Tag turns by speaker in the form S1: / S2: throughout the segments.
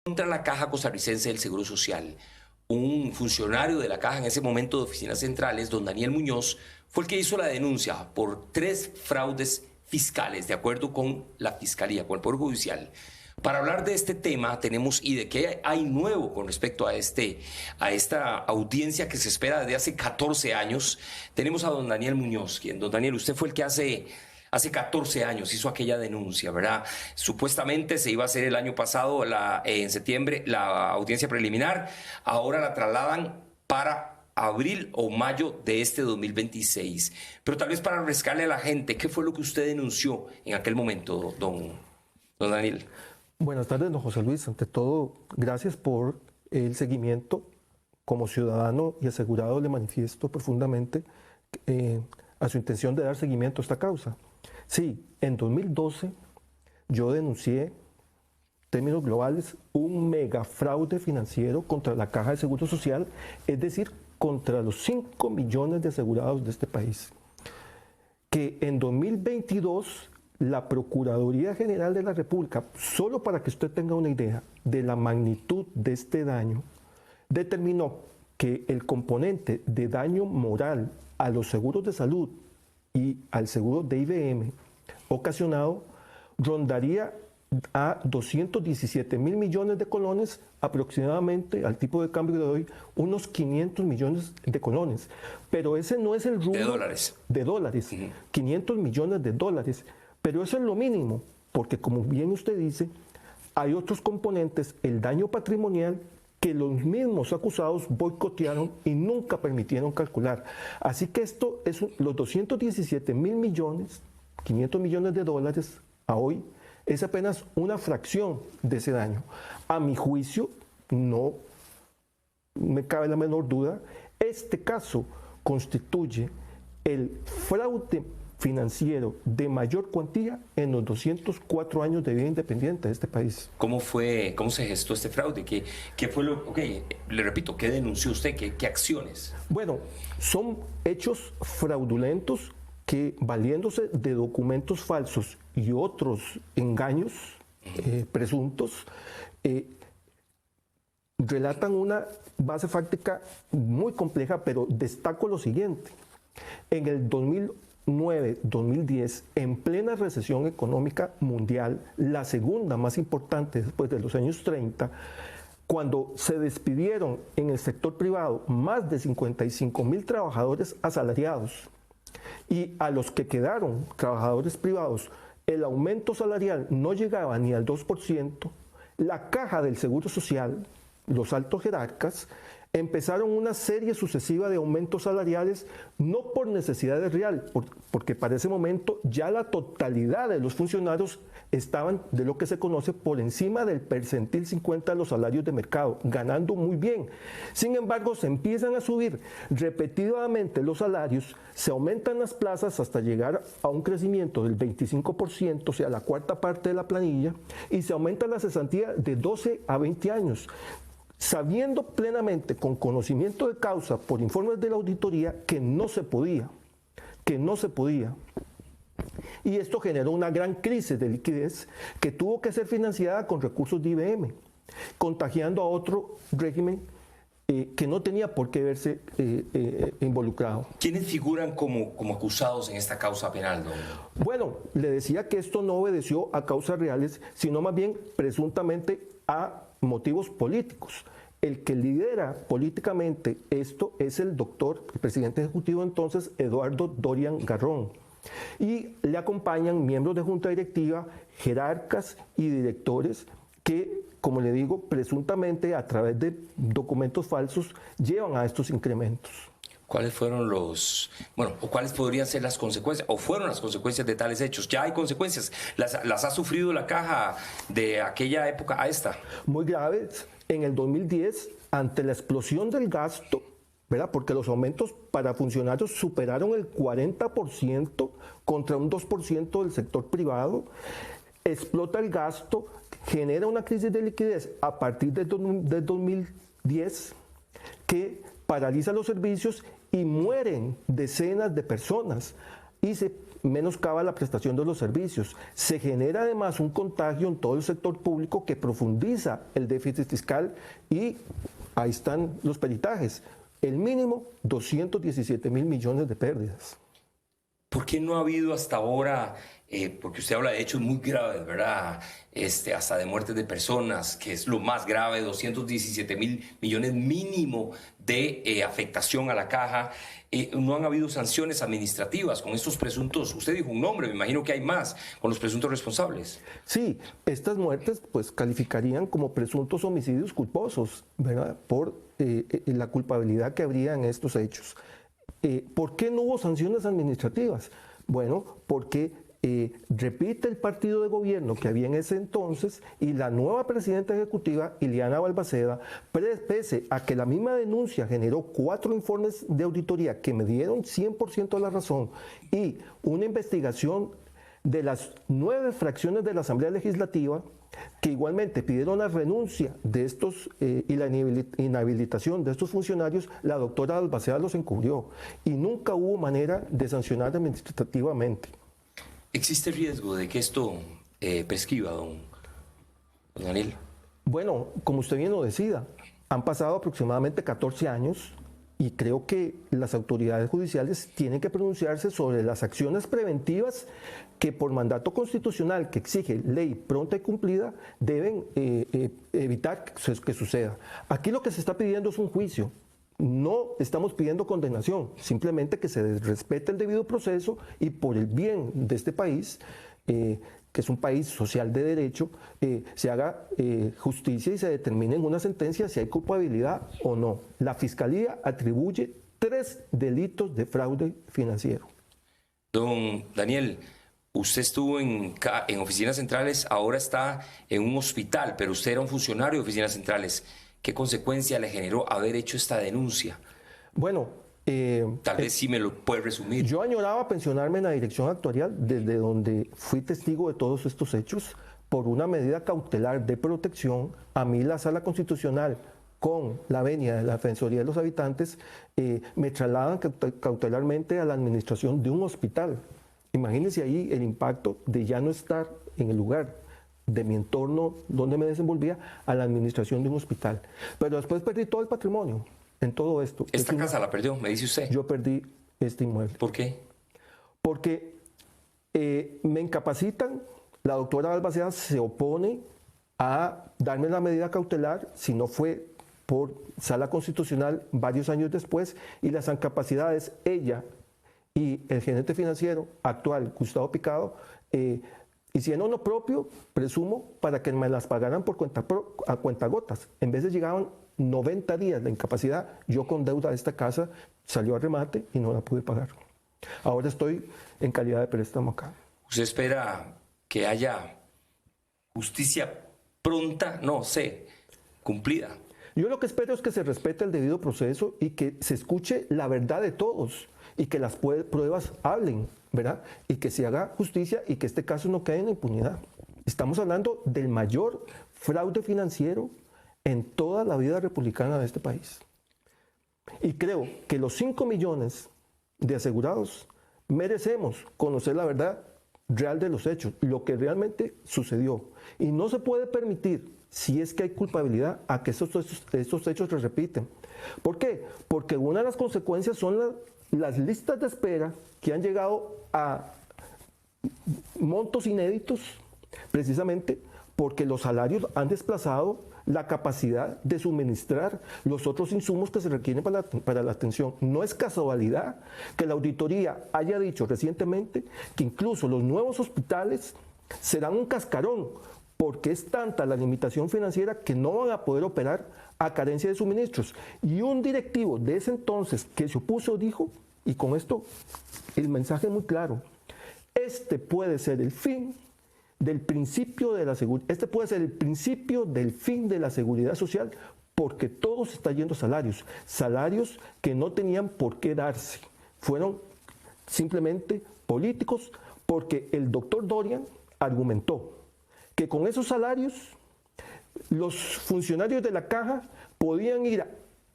S1: contra la Caja Costarricense del Seguro Social. Un funcionario de la Caja en ese momento de oficinas centrales, don Daniel Muñoz, fue el que hizo la denuncia por 3 fraudes fiscales, de acuerdo con la Fiscalía, con el Poder Judicial. Para hablar de este tema tenemos y de qué hay nuevo con respecto a esta audiencia que se espera desde hace 14 años, tenemos a don Daniel Muñoz, quien, don Daniel, usted fue el que hace 14 años hizo aquella denuncia, ¿verdad? Supuestamente se iba a hacer el año pasado, en septiembre, la audiencia preliminar. Ahora la trasladan para abril o mayo de este 2026. Pero tal vez para refrescarle a la gente, ¿qué fue lo que usted denunció en aquel momento, don Daniel?
S2: Buenas tardes, don José Luis. Ante todo, gracias por el seguimiento. Como ciudadano y asegurado le manifiesto profundamente a su intención de dar seguimiento a esta causa. Sí, en 2012 yo denuncié, en términos globales, un megafraude financiero contra la Caja de Seguro Social, es decir, contra los 5 millones de asegurados de este país. Que en 2022 la Procuraduría General de la República, solo para que usted tenga una idea de la magnitud de este daño, determinó que el componente de daño moral a los seguros de salud y al seguro de IBM ocasionado rondaría a 217 mil millones de colones, aproximadamente al tipo de cambio de hoy, unos 500 millones de colones. Pero ese no es el rubro
S1: de dólares.
S2: De dólares, 500 millones de dólares. Pero eso es lo mínimo, porque como bien usted dice, hay otros componentes, el daño patrimonial, que los mismos acusados boicotearon y nunca permitieron calcular. Así que esto es los 217 mil millones, 500 millones de dólares a hoy, es apenas una fracción de ese daño. A mi juicio, no me cabe la menor duda, este caso constituye el fraude financiero de mayor cuantía en los 204 años de vida independiente de este país.
S1: ¿Cómo se gestó este fraude? ¿Qué fue lo? Ok, le repito, ¿qué denunció usted? ¿Qué acciones?
S2: Bueno, son hechos fraudulentos que, valiéndose de documentos falsos y otros engaños presuntos, relatan una base fáctica muy compleja, pero destaco lo siguiente. En el 2009-2010, en plena recesión económica mundial, la segunda más importante después de los años 30, cuando se despidieron en el sector privado más de 55 mil trabajadores asalariados, y a los que quedaron trabajadores privados, el aumento salarial no llegaba ni al 2%, la Caja del Seguro Social, los altos jerarcas, empezaron una serie sucesiva de aumentos salariales, no por necesidades real, porque para ese momento ya la totalidad de los funcionarios estaban de lo que se conoce por encima del percentil 50 de los salarios de mercado, ganando muy bien. Sin embargo, se empiezan a subir repetidamente los salarios, se aumentan las plazas hasta llegar a un crecimiento del 25%, o sea, la cuarta parte de la planilla, y se aumenta la cesantía de 12 a 20 años. Sabiendo plenamente, con conocimiento de causa, por informes de la auditoría, que no se podía. Y esto generó una gran crisis de liquidez que tuvo que ser financiada con recursos de IBM, contagiando a otro régimen que no tenía por qué verse involucrado.
S1: ¿Quiénes figuran como acusados en esta causa penal, don?
S2: Bueno, le decía que esto no obedeció a causas reales, sino más bien presuntamente a motivos políticos. El que lidera políticamente esto es el presidente ejecutivo entonces, Eduardo Dorian Garrón. Y le acompañan miembros de junta directiva, jerarcas y directores que, como le digo, presuntamente a través de documentos falsos llevan a estos incrementos.
S1: ¿Cuáles fueron o cuáles podrían ser las consecuencias, o fueron las consecuencias de tales hechos? ¿Ya hay consecuencias? ¿Las ha sufrido la Caja de aquella época a esta?
S2: Muy graves. En el 2010, ante la explosión del gasto, ¿verdad? Porque los aumentos para funcionarios superaron el 40% contra un 2% del sector privado, explota el gasto, genera una crisis de liquidez a partir de 2010 que paraliza los servicios y mueren decenas de personas y se menoscaba la prestación de los servicios. Se genera además un contagio en todo el sector público que profundiza el déficit fiscal y ahí están los peritajes. El mínimo, 217.000 millones de pérdidas.
S1: ¿Por qué no ha habido hasta ahora, porque usted habla de hechos muy graves, ¿verdad? Hasta de muertes de personas, que es lo más grave, 217.000 millones mínimo de afectación a la caja. No han habido sanciones administrativas con estos presuntos, usted dijo un nombre, me imagino que hay más, con los presuntos responsables.
S2: Sí, estas muertes pues calificarían como presuntos homicidios culposos, ¿verdad? Por la culpabilidad que habría en estos hechos. ¿Por qué no hubo sanciones administrativas? Bueno, porque repite el partido de gobierno que había en ese entonces y la nueva presidenta ejecutiva, Ileana Balmaceda, pese a que la misma denuncia generó 4 informes de auditoría que me dieron 100% la razón y una investigación de las 9 fracciones de la Asamblea Legislativa, que igualmente pidieron la renuncia de estos y la inhabilitación de estos funcionarios, la doctora Balmaceda los encubrió y nunca hubo manera de sancionar administrativamente.
S1: ¿Existe riesgo de que esto prescriba, don Daniel?
S2: Bueno, como usted bien lo decía, han pasado aproximadamente 14 años y creo que las autoridades judiciales tienen que pronunciarse sobre las acciones preventivas que por mandato constitucional que exige ley pronta y cumplida deben evitar que suceda. Aquí lo que se está pidiendo es un juicio. No estamos pidiendo condenación, simplemente que se respete el debido proceso y por el bien de este país, que es un país social de derecho, se haga justicia y se determine en una sentencia si hay culpabilidad o no. La Fiscalía atribuye 3 delitos de fraude financiero.
S1: Don Daniel, usted estuvo en oficinas centrales, ahora está en un hospital, pero usted era un funcionario de oficinas centrales. ¿Qué consecuencia le generó haber hecho esta denuncia?
S2: Bueno,
S1: tal vez sí me lo puede resumir.
S2: Yo añoraba pensionarme en la dirección actuarial, desde donde fui testigo de todos estos hechos. Por una medida cautelar de protección, a mí la Sala Constitucional, con la venia de la Defensoría de los Habitantes, me trasladan cautelarmente a la administración de un hospital. Imagínense ahí el impacto de ya no estar en el lugar de mi entorno donde me desenvolvía a la administración de un hospital. Pero después perdí todo el patrimonio en todo esto.
S1: ¿Esta casa la perdió, me dice usted?
S2: Yo perdí este inmueble.
S1: ¿Por qué?
S2: Porque me incapacitan, la doctora Balmaceda se opone a darme la medida cautelar, si no fue por Sala Constitucional varios años después, y las incapacidades, ella y el gerente financiero actual, Gustavo Picado, hicieron lo propio, presumo, para que me las pagaran a cuentagotas. En vez de llegaban 90 días de incapacidad, yo con deuda de esta casa salió a remate y no la pude pagar. Ahora estoy en calidad de préstamo acá.
S1: ¿Usted espera que haya justicia pronta, no sé, cumplida?
S2: Yo lo que espero es que se respete el debido proceso y que se escuche la verdad de todos y que las pruebas hablen, ¿verdad? Y que se haga justicia y que este caso no quede en la impunidad. Estamos hablando del mayor fraude financiero en toda la vida republicana de este país. Y creo que los 5 millones de asegurados merecemos conocer la verdad real de los hechos, lo que realmente sucedió. Y no se puede permitir, si es que hay culpabilidad, a que estos hechos se repiten. ¿Por qué? Porque una de las consecuencias son las listas de espera que han llegado a montos inéditos, precisamente porque los salarios han desplazado la capacidad de suministrar los otros insumos que se requieren para la atención. No es casualidad que la auditoría haya dicho recientemente que incluso los nuevos hospitales serán un cascarón, porque es tanta la limitación financiera que no van a poder operar a carencia de suministros. Y un directivo de ese entonces que se opuso dijo, y con esto el mensaje es muy claro, este puede ser el fin del principio de la seguridad, este puede ser el principio del fin de la seguridad social, porque todo se está yendo a salarios que no tenían por qué darse, fueron simplemente políticos, porque el doctor Dorian argumentó que con esos salarios los funcionarios de la caja podían ir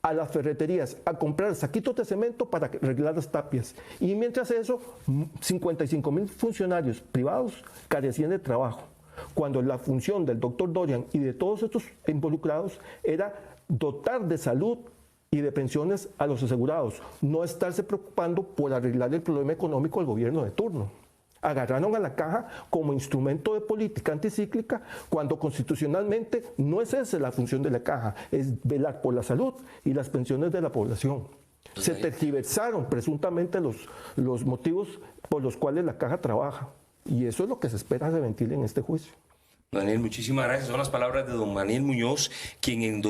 S2: a las ferreterías a comprar saquitos de cemento para arreglar las tapias. Y mientras eso, 55.000 funcionarios privados carecían de trabajo, cuando la función del doctor Dorian y de todos estos involucrados era dotar de salud y de pensiones a los asegurados, no estarse preocupando por arreglar el problema económico del gobierno de turno. Agarraron a la caja como instrumento de política anticíclica cuando constitucionalmente no es esa la función de la caja, es velar por la salud y las pensiones de la población. Se tergiversaron presuntamente los motivos por los cuales la caja trabaja y eso es lo que se espera se ventile en este juicio.
S1: Daniel, muchísimas gracias. Son las palabras de don Daniel Muñoz, quien en